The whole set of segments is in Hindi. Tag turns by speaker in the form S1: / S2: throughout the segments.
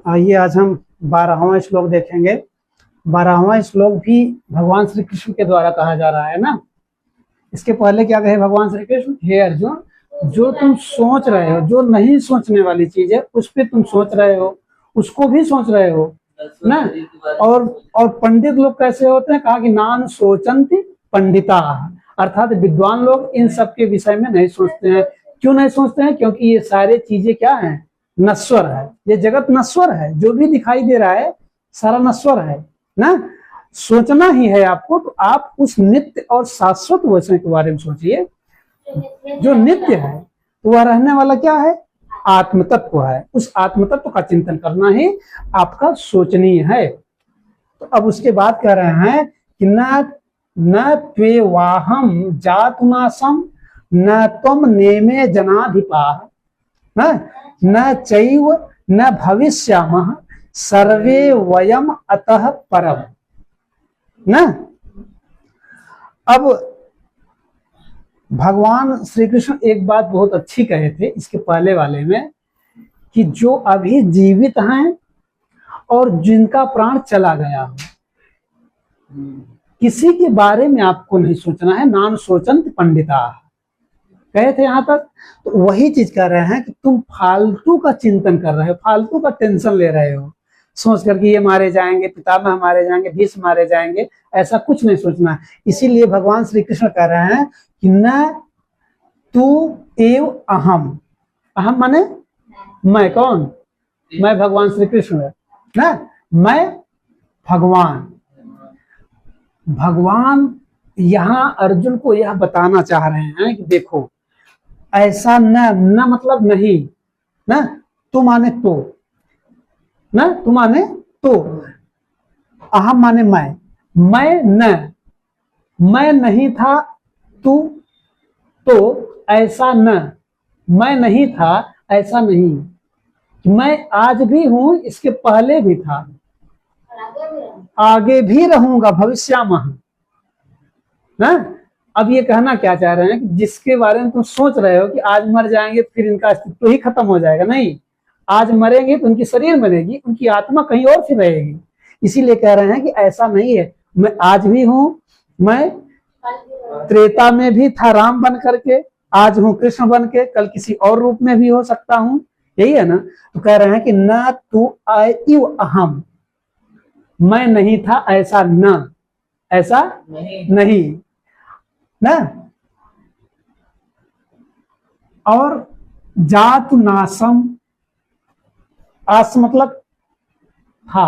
S1: आइए आज हम 12वां श्लोक देखेंगे। 12वां श्लोक भी भगवान श्री कृष्ण के द्वारा कहा जा रहा है ना। इसके पहले क्या कहे भगवान श्री कृष्ण, हे अर्जुन, जो तुम सोच रहे हो, जो नहीं सोचने वाली चीज है उस पर तुम सोच रहे हो, उसको भी सोच रहे हो ना। और पंडित लोग कैसे होते हैं, कहा कि नान सोचंती पंडिता, अर्थात विद्वान लोग इन सब के विषय में नहीं सोचते हैं। क्यों नहीं सोचते हैं? क्योंकि ये सारे चीजें क्या हैं, नश्वर है। ये जगत नश्वर है, जो भी दिखाई दे रहा है सारा नश्वर है ना। सोचना ही है आपको, तो आप उस नित्य और शाश्वत वचन के बारे में सोचिए। जो नित्य है तो वह रहने वाला क्या है, आत्म तत्व है। उस आत्म तत्व का चिंतन करना ही आपका सोचनीय है। तो अब उसके बाद कह रहे हैं कि न त्वे वाहम जातुनासम न त्वम नेमे जनाधिपा न चैव न भविष्यामः सर्वे वयम अतः परम ना। अब भगवान श्री कृष्ण एक बात बहुत अच्छी कहे थे इसके पहले वाले में, कि जो अभी जीवित हैं और जिनका प्राण चला गया हो, किसी के बारे में आपको नहीं सोचना है। नान सोचंत पंडिता कहे थे यहां तक। तो वही चीज कर रहे हैं कि तुम फालतू का चिंतन कर रहे हो, फालतू का टेंशन ले रहे हो, सोच करके ये मारे जाएंगे, पितामह मारे जाएंगे, भीष्म मारे जाएंगे, ऐसा कुछ नहीं सोचना है। इसीलिए भगवान श्री कृष्ण कह रहे हैं कि न तू एव अहम। अहम माने मैं, कौन? मैं भगवान श्री कृष्ण ना। मैं भगवान। भगवान यहां अर्जुन को यह बताना चाह रहे हैं कि देखो, ऐसा न मतलब नहीं ना, तू माने तो ना, तू माने तो, अहम माने मैं न, मैं नहीं था तू, तो ऐसा न, मैं नहीं था ऐसा नहीं, मैं आज भी हूं, इसके पहले भी था, आगे भी रहूंगा, भविष्यामः ना। अब ये कहना क्या चाह रहे हैं कि जिसके बारे में तुम सोच रहे हो कि आज मर जाएंगे फिर इनका अस्तित्व ही खत्म हो जाएगा, नहीं, आज मरेंगे तो उनकी शरीर मरेगी, उनकी आत्मा कहीं और फिर रहेगी। इसीलिए कह रहे हैं कि ऐसा नहीं है, मैं आज भी हूं, मैं त्रेता में भी था राम बन करके, आज हूं कृष्ण बन के, कल किसी और रूप में भी हो सकता हूं, यही है ना। तो कह रहे हैं कि न तू आयु अहम, मैं नहीं था ऐसा न, ऐसा नहीं ना। और जातु नासम, आस मतलब था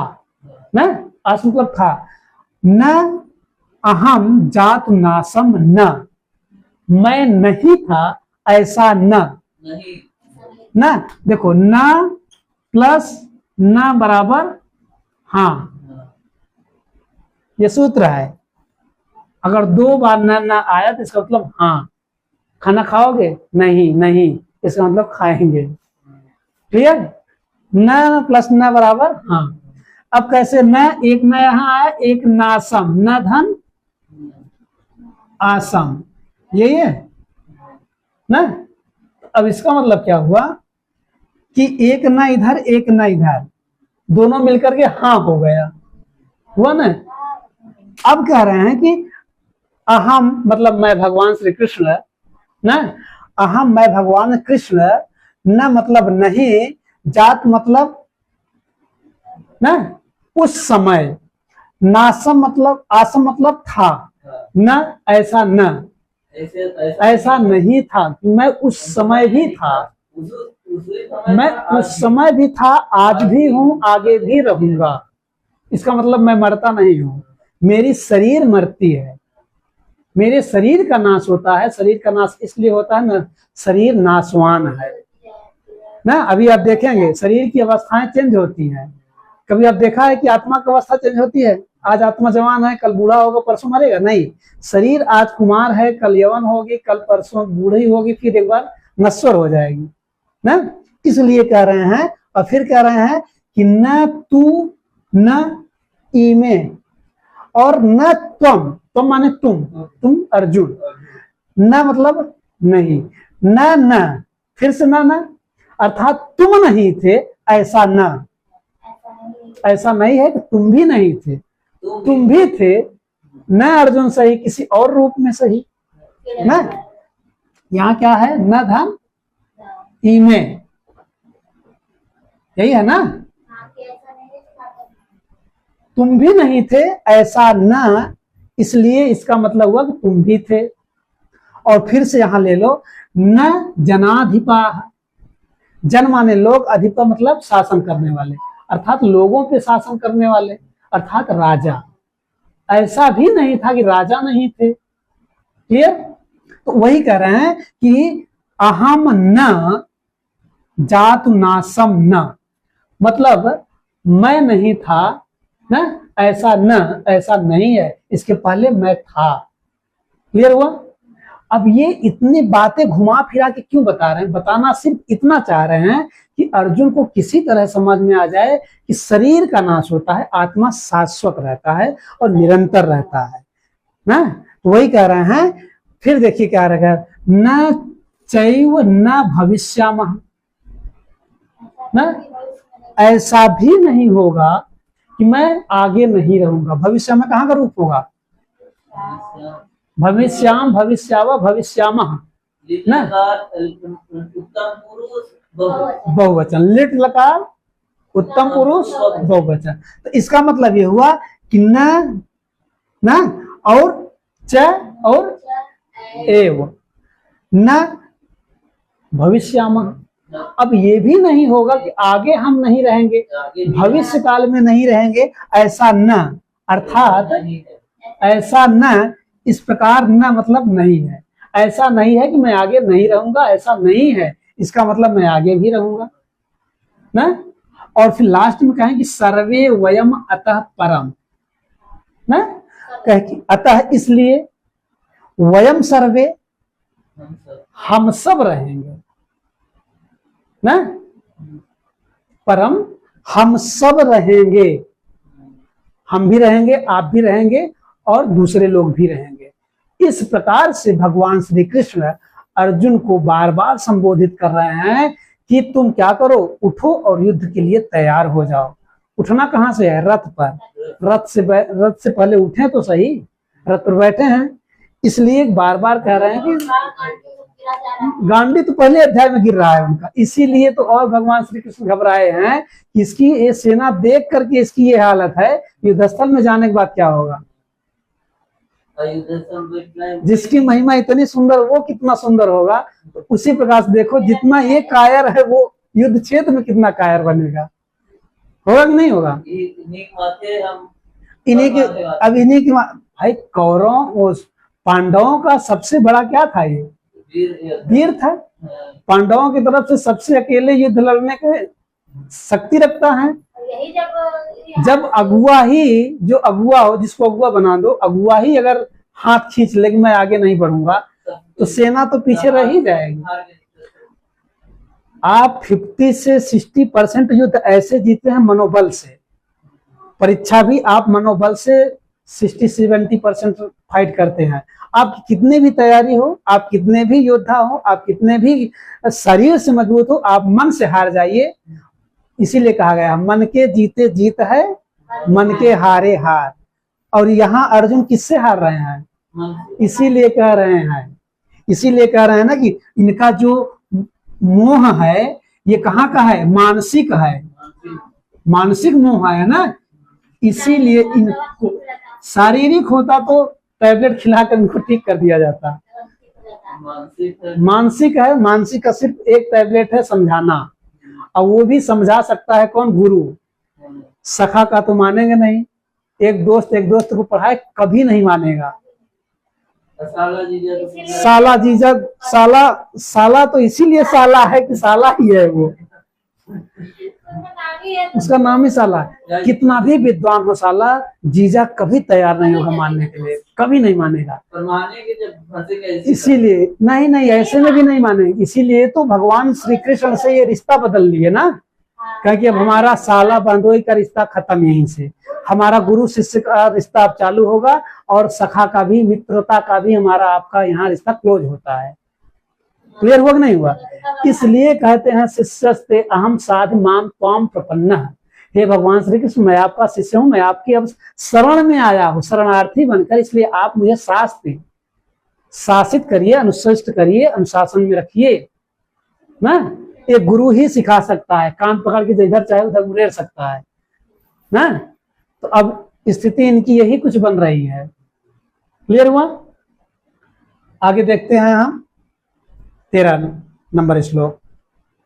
S1: ना, आस मतलब था, न अहम जातु नासम न, मैं नहीं था ऐसा न ना। देखो न प्लस न बराबर हाँ, ये सूत्र है। अगर दो बार न आया तो इसका मतलब हाँ। खाना खाओगे? नहीं, नहीं, इसका मतलब खाएंगे। क्लियर? न प्लस न बराबर हाँ। अब कैसे न, एक न यहां आया, एक नासम, न धन आसम, यही है ना। अब इसका मतलब क्या हुआ कि एक न इधर एक न इधर, दोनों मिलकर के हाँ हो गया, हुआ ना। अब कह रहे हैं कि अहम मतलब मैं भगवान श्री कृष्ण ना, अहम मैं भगवान कृष्ण, न मतलब नहीं, जात मतलब ना उस समय, नासम मतलब आसम मतलब था, न ऐसा न, ऐसा नहीं था, मैं उस समय भी था, मैं उस समय भी था, आज भी हूं, आगे भी रहूंगा। इसका मतलब मैं मरता नहीं हूं, मेरी शरीर मरती है, मेरे शरीर का नाश होता है। शरीर का नाश इसलिए होता है ना, शरीर नाशवान है ना। अभी आप देखेंगे शरीर की अवस्थाएं चेंज होती हैं। कभी आप देखा है कि आत्मा की अवस्था चेंज होती है? आज आत्मा जवान है, कल बूढ़ा होगा, परसों मरेगा? नहीं, शरीर आज कुमार है, कल यवन होगी, कल परसों बूढ़ी होगी, फिर एक बार नश्वर हो जाएगी ना। इसलिए कह रहे हैं, और फिर कह रहे हैं कि न तू न इमे और न त्वम, त्वम माने तुम अर्जुन, न मतलब नहीं, न फिर से न, अर्थात तुम नहीं थे ऐसा न, ऐसा नहीं है कि तुम भी नहीं थे, तुम भी थे, न अर्जुन सही किसी और रूप में सही ना। यहाँ क्या है, न धन इमे, यही है ना। तुम भी नहीं थे ऐसा न, इसलिए इसका मतलब हुआ कि तुम भी थे। और फिर से यहां ले लो, न जनाधिपा, जन माने लोग, अधिपा मतलब शासन करने वाले, अर्थात लोगों पे शासन करने वाले, अर्थात राजा। ऐसा भी नहीं था कि राजा नहीं थे। क्लियर। तो वही कह रहे हैं कि अहम न जातु नासम न, मतलब मैं नहीं था ना, ऐसा न, ऐसा नहीं है, इसके पहले मैं था। क्लियर हुआ। अब ये इतनी बातें घुमा फिरा के क्यों बता रहे हैं, बताना सिर्फ इतना चाह रहे हैं कि अर्जुन को किसी तरह समझ में आ जाए कि शरीर का नाश होता है, आत्मा शाश्वत रहता है और निरंतर रहता है ना। तो वही कह रहे हैं। फिर देखिए क्या रहेगा, न चैव न भविष्यामः, ना ऐसा भी नहीं होगा कि मैं आगे नहीं रहूंगा। भविष्य में कहाँ का रूप होगा, भविष्याम, भविष्यावा, भविष्यामः ना, बहुवचन, लिट लकार उत्तम पुरुष बहुवचन। तो इसका मतलब ये हुआ कि न, ना और च और एव, न भविष्यामः। अब ये भी नहीं होगा कि आगे हम नहीं रहेंगे, भविष्य काल में नहीं रहेंगे, ऐसा न, अर्थात ऐसा न, इस प्रकार न मतलब नहीं है। ऐसा नहीं है कि मैं आगे नहीं रहूंगा, ऐसा नहीं है, इसका मतलब मैं आगे भी रहूंगा ना। और फिर लास्ट में कहें कि सर्वे वयम अतः परम ना, कह कि अतः इसलिए, वयम सर्वे हम सब रहेंगे ना, परम हम सब रहेंगे, हम भी रहेंगे, आप भी रहेंगे और दूसरे लोग भी रहेंगे। इस प्रकार से भगवान श्री कृष्ण अर्जुन को बार बार संबोधित कर रहे हैं कि तुम क्या करो, उठो और युद्ध के लिए तैयार हो जाओ। उठना कहाँ से है, रथ पर, रथ से पहले उठे तो सही, रथ पर बैठे हैं, इसलिए बार बार कह रहे हैं कि गांडी तो पहले अध्याय में गिर रहा है उनका, इसीलिए तो और भगवान श्री कृष्ण घबराए हैं कि इसकी ये सेना देख करके इसकी ये हालत है, युद्धस्थल में जाने के बाद क्या होगा। जिसकी महिमा इतनी सुंदर, वो कितना सुंदर होगा। तो उसी प्रकार से देखो, जितना ये कायर है वो युद्ध क्षेत्र में कितना कायर बनेगा, होगा कि नहीं होगा। इन्हीं के, अब इन्हीं की भाई, कौरवों पांडवों का सबसे बड़ा क्या था, ये वीर था। पांडवों की तरफ से सबसे अकेले युद्ध लड़ने के शक्ति रखता है। जब अगुआ ही, जो अगुआ हो, जिसको अगुआ बना दो, अगुआ ही अगर हाथ खींच ले कि मैं आगे नहीं बढ़ूंगा, तो सेना तो पीछे रह ही जाएगी। आप 50 से 60% युद्ध ऐसे जीते हैं मनोबल से, परीक्षा भी आप मनोबल से 60-70% फाइट करते हैं। आप कितने भी तैयारी हो, आप कितने भी योद्धा हो, आप कितने भी शरीर से मजबूत हो, आप मन से हार जाइए। इसीलिए कहा गया मन के जीते जीत है, मन के हारे हार। और यहाँ अर्जुन किससे हार रहे हैं, इसीलिए कह रहे हैं ना कि इनका जो मोह है ये कहाँ का है, मानसिक है, मानसिक मोह है ना। इसीलिए इनको, शारीरिक होता तो टैबलेट खिलाकर इनको ठीक कर दिया जाता, मानसिक है। मानसिक का सिर्फ एक टैबलेट है, समझाना, और वो भी समझा सकता है कौन, गुरु। सखा का तो मानेंगे नहीं, एक दोस्त को पढ़ाए कभी नहीं मानेगा। साला जीजा, साला तो इसीलिए साला है कि साला ही है वो, उसका नाम ही साला है। कितना भी विद्वान हो साला, जीजा कभी तैयार नहीं होगा मानने के लिए, कभी नहीं मानेगा। इसीलिए नहीं ऐसे में भी नहीं मानेंगे। इसीलिए तो भगवान श्री कृष्ण से ये रिश्ता बदल लिए ना, क्योंकि अब हमारा साला बंधुई का रिश्ता खत्म, यहीं से हमारा गुरु शिष्य का रिश्ता अब चालू होगा, और सखा का भी, मित्रता का भी हमारा आपका यहाँ रिश्ता क्लोज होता है। क्लियर हुआ कि नहीं हुआ। इसलिए कहते हैं शिष्यस्ते अहम साधु माम त्वाम प्रपन्नः, हे भगवान श्री कृष्ण, मैं आपका शिष्य हूं, मैं आपकी अब शरण में आया हूं, शरणार्थी बनकर, इसलिए आप मुझे शासित करिए, अनुशिष्ट करिए, अनुशासन में रखिए ना। एक गुरु ही सिखा सकता है, कान पकड़ के इधर चाहे उधर उड़ेर सकता है ना। तो अब स्थिति इनकी यही कुछ बन रही है। क्लियर हुआ? आगे देखते हैं हम 13 नंबर श्लोक।